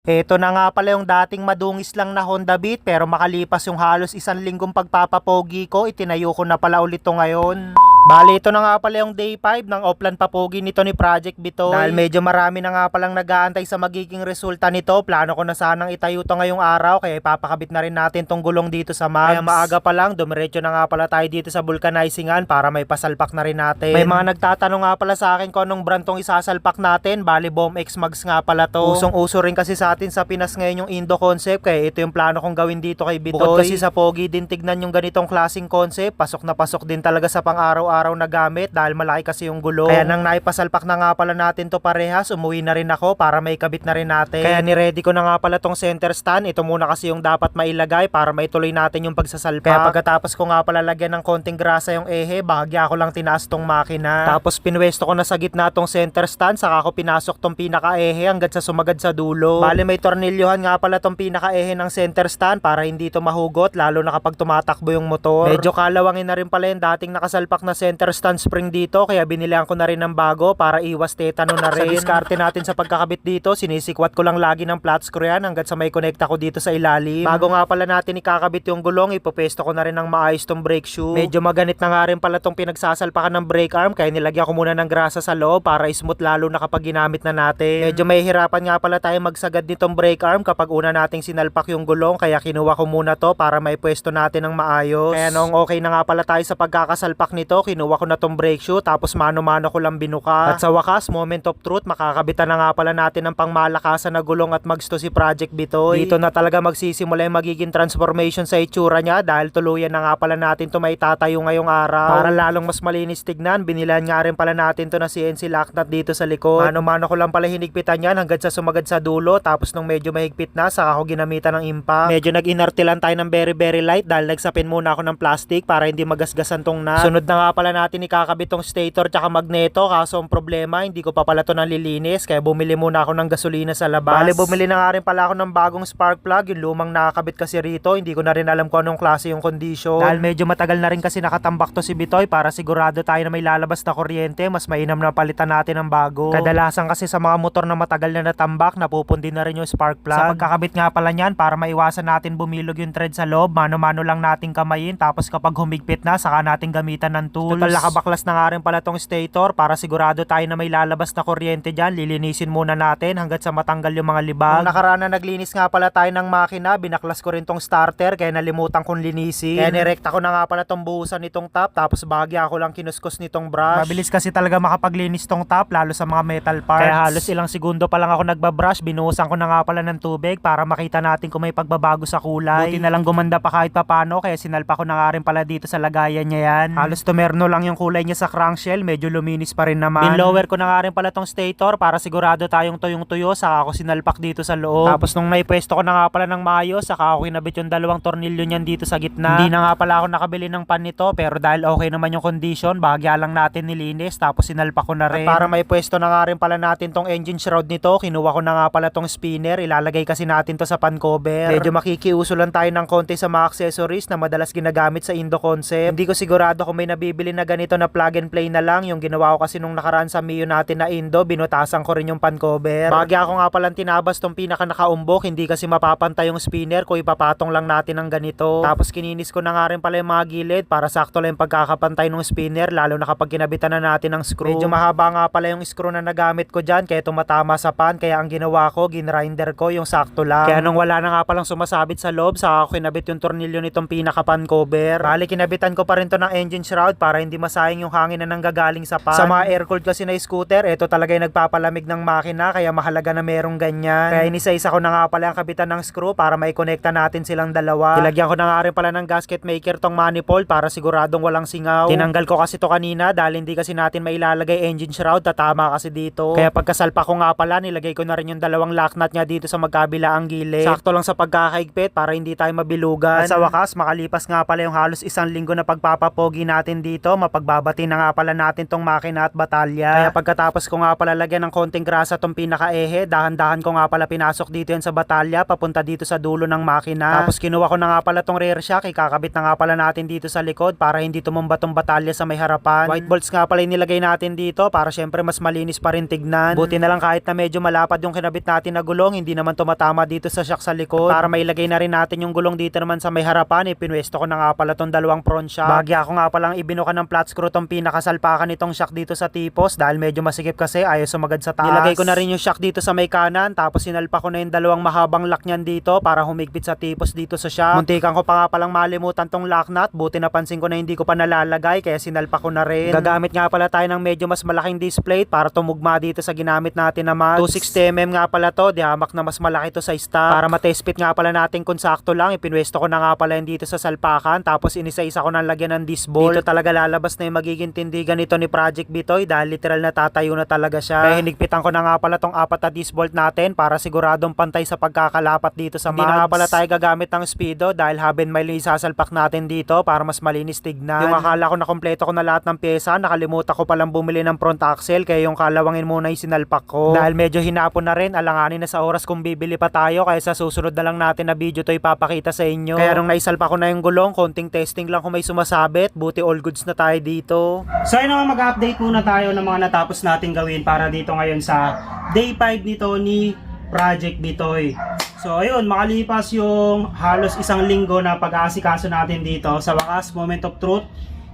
Ito na nga pala yung dating madungis lang na Honda Beat pero makalipas yung halos isang linggong pagpapapogi ko, itinayo ko na pala ulit to ngayon. Bali, ito na nga pala yung day 5 ng offline papogi nito ni Project Bitoy. Dahil medyo marami na nga palang nag-aantay sa magiging resulta nito, plano ko na sanang itayo to ngayong araw kaya ipapakabit na rin natin tong gulong dito sa mags. Kaya maaga pa lang, dumiretso na nga pala tayo dito sa vulcanizingan para may pasalpak na rin natin. May mga nagtatanong nga pala sa akin kung anong brand tong isasalpak natin. Bali, Bomb X Mags nga pala to. Usong-uso rin kasi sa atin sa Pinas ngayon yung Indo concept kaya ito yung plano kong gawin dito kay Bitoy. Bukod kasi sa pogi din tignan yung ganitong klaseng concept, pasok na pasok din talaga sa pang-araw-araw na gamit dahil malaki kasi yung gulong. Kaya nang naipasalpak na nga pala natin to parehas, umuwi na rin ako para may kabit na rin natin. Kaya ni-ready ko na nga pala tong center stand. Ito muna kasi yung dapat mailagay para maituloy natin yung pagsasalpak. Kaya pagkatapos ko nga pala lagyan ng konting grasa yung ehe, bahagya ko lang tinaas tong makina. Tapos pinwesto ko na sa gitna tong center stand, saka ko pinasok tong pinaka-ehe hanggat sa sumagad sa dulo. Bale may tornilyohan nga pala tong pinaka-ehe ng center stand para hindi to mahugot lalo na kapag tumatakbo yung motor. Medyo kalawangin na rin pala yung dating nakasalpak na center stand spring dito kaya binilihan ko na rin ng bago para iwas tetano na rin. Sa diskarte natin sa pagkakabit dito, sinisikwat ko lang lagi ng flat screw yan hanggat sa may connecta ko dito sa ilalim. Bago nga pala natin ikakabit yung gulong, ipopesto ko na rin ng maayos tong brake shoe. Medyo maganit na nga rin pala tong pinagsasalpakan ng brake arm kaya nilagyan ko muna ng grasa sa loob para smooth lalo na kapag ginamit na natin. Medyo may hirapan nga pala tayo magsagad nitong brake arm kapag una nating sinalpak yung gulong kaya kinuha ko muna to para may pwesto natin ng maayos. Kaya noong okay na nga pala tayo sa pagkakasalpak nito, kinuha ko na tong brake shoe tapos mano-mano ko lang binuka. At sa wakas, moment of truth, makakabitan na nga pala natin ng pangmalakasan na gulong at mags to si Project Bitoy. Dito na talaga magsisimula yung magiging transformation sa itsura niya dahil tuluyan na nga pala natin to may tatayo ngayong araw. Para lalong mas malinis tignan, binilan nga rin pala natin to na CNC lock nut dito sa likod. Mano-mano ko lang pala hinigpitan yan hanggang sa sumagad sa dulo tapos nung medyo mahigpit na, saka ako ginamitan ng impact. Medyo nag-inartilan tayo ng very light dahil nagsapin muna ako ng plastic para hindi magasgasan tong nut. Sunod na nga pala natin ikakabit tong stator tsaka magneto kaso ang problema hindi ko pa pala to nalilinis kaya bumili muna ako ng gasolina sa labas. Bale bumili na nga rin pala ako ng bagong spark plug, yung lumang nakakabit kasi rito hindi ko na rin alam kung anong klase yung condition. Dahil medyo matagal na rin kasi nakatambak to si Bitoy para sigurado tayo na may lalabas na kuryente, mas mainam na palitan natin ng bago. Kadalasan kasi sa mga motor na matagal na natambak, napupundi na rin yung spark plug. Sa pagkakabit nga pala niyan, para maiwasan natin bumilog yung thread sa loob, mano-mano lang natin kamayin tapos kapag humigpit na, saka natin gamitan ng tools. Total nakabaklas na nga rin pala tong stator para sigurado tayo na may lalabas na kuryente dyan. Lilinisin muna natin hanggat sa matanggal yung mga libag. Nung nakaraan na naglinis nga pala tayo ng makina, binaklas ko rin tong starter kaya nalimutan kong linisin. Kaya nirekta ko na nga pala tong buhusan nitong top tapos bahagya ko lang kinuskos nitong brush. Mabilis kasi talaga makapaglinis tong top lalo sa mga metal parts. Kaya halos ilang segundo pa lang ako nagbabrush, binuhusan ko na nga pala ng tubig para makita natin kung may pagbabago sa kulay. Buti na lang gumanda pa kahit papano kaya sinalpa ko na nga rin pala dito sa lagayan niya yan. Halos tumerno lang yung kulay niya sa crankshell, medyo luminis pa rin naman. Binlower ko na nga rin pala tong stator para sigurado tayong tuyong-tuyo, saka ako sinalpak dito sa loob. Tapos nung naipwesto ko na nga pala ng maayos, saka ako kinabit yung dalawang tornilyo niyan dito sa gitna. Hindi na nga pala ako nakabili ng pan nito pero dahil okay naman yung condition, bahagya lang natin nilinis tapos sinalpak ko na rin. At para maipwesto na nga rin pala natin tong engine shroud nito, kinuha ko na nga pala tong spinner, ilalagay kasi natin to sa pan cover. Medyo makikiuso lang tayo ng konti sa mga accessories na madalas ginagamit sa Indo concept. Hindi ko sigurado kung may nabibili na ganito na plug and play na lang. Yung ginawa ko kasi nung nakaraan sa Mio natin na Indo, binutasan ko rin yung pan cover. Bagya ako nga palang tinabas tong pinaka nakaumbok, hindi kasi mapapantay yung spinner kung ipapatong lang natin ng ganito. Tapos kininis ko na nga rin pala yung mga gilid para sakto lang yung pagkakapantay ng spinner lalo na kapag kinabitan na natin ng screw. Medyo mahaba nga pala yung screw na nagamit ko dyan kaya tumatama sa pan kaya ang ginawa ko, ginrinder ko yung sakto lang. Kaya nung wala na nga palang sumasabit sa loob, saka ako kinabit yung tornilyo nitong pinaka pan cover. Bali kinabitan ko pa rin to ng engine shroud para hindi masayang yung hangin na nanggagaling sa pan. Sa mga air-cooled kasi na scooter, ito talaga yung nagpapalamig ng makina kaya mahalaga na merong ganyan. Kaya inisa-isa ko na nga pala ang kabitan ng screw para maikonekta natin silang dalawa. Ilagyan ko na nga rin pala ng gasket maker tong manifold para siguradong walang singaw. Tinanggal ko kasi to kanina dahil hindi kasi natin mailalagay engine shroud, tatama kasi dito. Kaya pagkasalpa ko nga pala, nilagay ko na rin yung dalawang lock nut niya dito sa magkabilaang gilid. Sakto lang sa pagkakaigpit para hindi tayo mabilugan. At sa wakas, makalipas nga pala yung halos isang linggo na pagpapapogi natin dito dito, mapagbabati na nga pala natin tong makina at batalya. Kaya pagkatapos ko nga pala lagyan ng konting grasa tong pinaka-ehe, dahan-dahan ko nga pala pinasok dito yan sa batalya, papunta dito sa dulo ng makina. Tapos kinuha ko na nga pala tong rear shock, ikakabit na nga pala natin dito sa likod para hindi tumumba tong batalya sa may harapan. White bolts nga pala yung nilagay natin dito para syempre mas malinis pa rin tignan. Buti na lang kahit na medyo malapad yung kinabit natin na gulong, hindi naman tumatama dito sa shock sa likod. Para mailagay na rin natin yung gulong dito naman sa may harapan, pinwesto ko na nga pala tong dalawang front shock. Bagya ko nga palang ibinuka ng flat screw tong pinakasalpakan nitong shock dito sa tipos dahil medyo masikip kasi ayaw sumagad sa taas. Nilagay ko na rin yung shock dito sa may kanan, tapos sinalpa ko na yung dalawang mahabang lock niyan dito para humigpit sa tipos dito sa shock. Muntikan ko pa nga palang malimutan tong lock nut, buti napansin ko na hindi ko pa nalalagay kaya sinalpa ko na rin. Gagamit nga pala tayo ng medyo mas malaking disc plate para tumugma dito sa ginamit natin na mags. 260mm nga pala to, dihamak na mas malaki to sa stock. Para matest fit nga pala natin kung sakto lang, ipinwesto ko na nga pala yan dito sa salpakan, tapos inisa-isa ko nang lagyan ng disc bolt. Dito talaga lalabas na yung magiging tindigan nito ni Project Bitoy dahil literal na tatayo na talaga siya. Kaya hinigpitan ko na nga pala tong 4 na disc bolt natin para siguradong pantay sa pagkakalapat dito sa mags. Hindi na nga pala tayo gagamit ng speedo dahil hub and mile yung isasalpak natin dito para mas malinis tignan. Yung akala ko na kompleto ko na lahat ng pyesa, nakalimutan ko palang bumili ng front axle kaya yung kalawangin muna yung sinalpak ko. Dahil medyo hinapon na rin, alanganin na sa oras kung bibili pa tayo kaya sa susunod na lang natin na video to ipapakita sa inyo. Kaya nung naisalpa ko na yung gulong, konting testing lang kung may sumasabit, buti all goods na tayo dito. So ayun naman, mag-update muna tayo ng mga natapos natin gawin para dito ngayon sa day 5 nito ni Project Bitoy. So ayun, makalipas yung halos isang linggo na pag-aasikaso natin dito, sa wakas, moment of truth.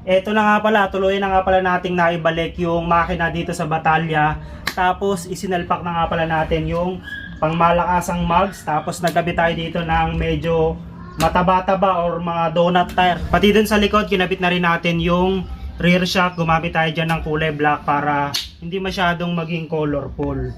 Eto na nga pala, tuloy na nga pala nating naibalik yung makina dito sa batalya. Tapos isinalpak na nga pala natin yung pangmalakasang mags. Tapos nagkabit tayo dito ng medyo mataba-taba or mga donut tire. Pati dun sa likod, kinabit na rin natin yung rear shock. Gumamit tayo dyan ng kulay black para hindi masyadong maging colorful.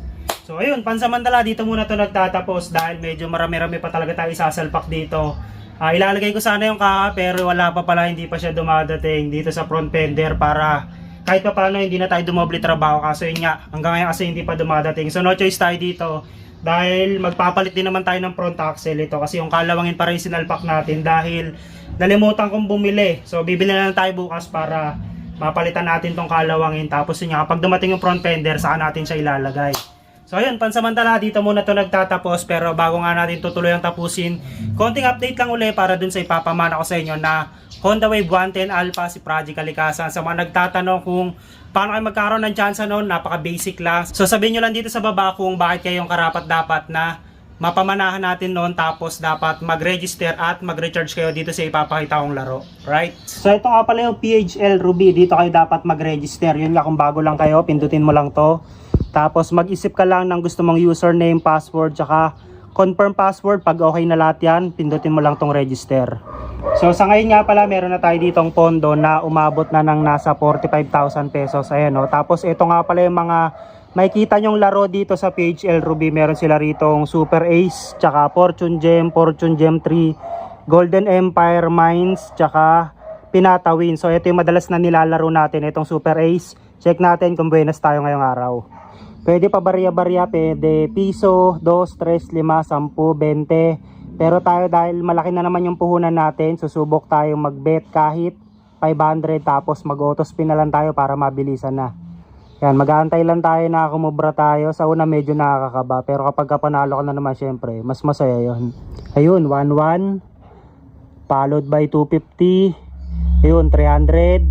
So ayun, pansamantala dito muna to nagtatapos dahil medyo marami-rami pa talaga tayo isasalpak dito. Ilalagay ko sana yung kaka pero wala pa pala, hindi pa siya dumadating dito sa front fender para kahit pa paano hindi na tayo dumoble trabaho. Kaso yun nga, hanggang ngayon kasi hindi pa dumadating. So no choice tayo dito dahil magpapalit din naman tayo ng front axle ito kasi yung kalawangin pa rin sinalpak natin dahil nalimutan kong bumili. So bibili na lang tayo bukas para mapalitan natin tong kalawangin. Tapos yun nga, kapag dumating yung front fender, saan natin siya ilalagay. So ayun, pansamantala dito muna to nagtatapos pero bago nga natin tutuloy ang tapusin, konting update lang uli para dun sa ipapamana ko sa inyo na Honda Wave 110 Alpha si Project Kalikasan. Sa mga nagtatanong kung paano kayo magkaroon ng chance noon, napaka basic lang. So sabihin nyo lang dito sa baba kung bakit kayong karapat dapat na mapamanahan natin noon, tapos dapat mag-register at mag-recharge kayo dito sa ipapakita kong laro. Right? So ito nga pala yung PHL Ruby, dito kayo dapat mag-register. Yun nga, kung bago lang kayo, pindutin mo lang to. Tapos mag-isip ka lang ng gusto mong username, password, tsaka confirm password. Pag okay na lahat yan, pindutin mo lang tong register. So sa ngayon nga pala, meron na tayo ditong pondo na umabot na ng nasa 45,000 pesos. Ayan o. Tapos ito nga pala yung mga makikita nyong laro dito sa PHL Ruby. Meron sila ritong Super Ace, tsaka Fortune Gem 3, Golden Empire Mines, tsaka Pinata Win. So ito yung madalas na nilalaro natin, itong Super Ace. Check natin kung buenas tayo ngayong araw. Pwede pa barya-barya, pwede piso, 2, 3, 5, 10, 20. Pero tayo dahil malaki na naman yung puhunan natin, susubok tayo mag-bet kahit 500 tapos mag-auto spin na lang tayo para mabilisan na. Yan, mag-aantay lang tayo na kumubra tayo. Sa una medyo nakakakaba pero kapag panalo ka na naman syempre, mas masaya yun. Ayun, 1-1. Followed by 250. Ayun, 300.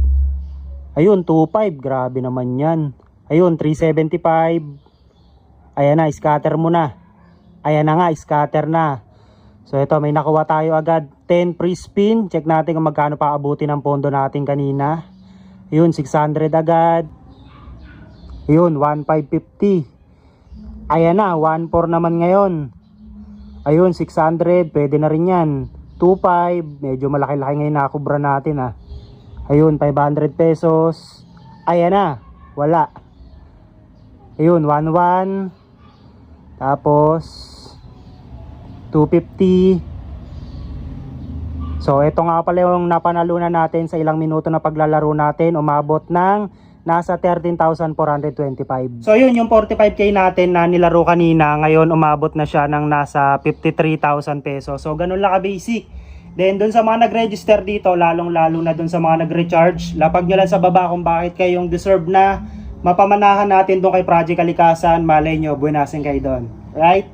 Ayun, 2.5. Grabe naman yan. Ayun, 375. Ayan na, scatter mo na. Ayan na nga, scatter na. So ito, may nakuha tayo agad. 10 free spin. Check natin kung magkano pa abutin ang pondo natin kanina. Ayun, 600 agad. Ayun, 1,550. Ayan na, 1,4 naman ngayon. Ayun, 600. Pwede na rin yan. 2,5. Medyo malaki-laki ngayon nakakubra natin ah. Ayun, 500 pesos. Ayan na, wala. Ayun, 1,1. Tapos 250. So ito nga pala yung napanalunan natin sa ilang minuto na paglalaro natin. Umabot ng nasa 13,425. So yun, yung 45k natin na nilaro kanina, ngayon umabot na siya ng nasa 53,000 pesos. So ganun lang ka-basic. Then dun sa mga nag-register dito, lalong-lalo na dun sa mga nag-recharge, lapag nyo lang sa baba kung bakit kayong deserve na mapamanahan natin dun kay Project Kalikasan. Malay nyo, buwinasin kayo dun. Right?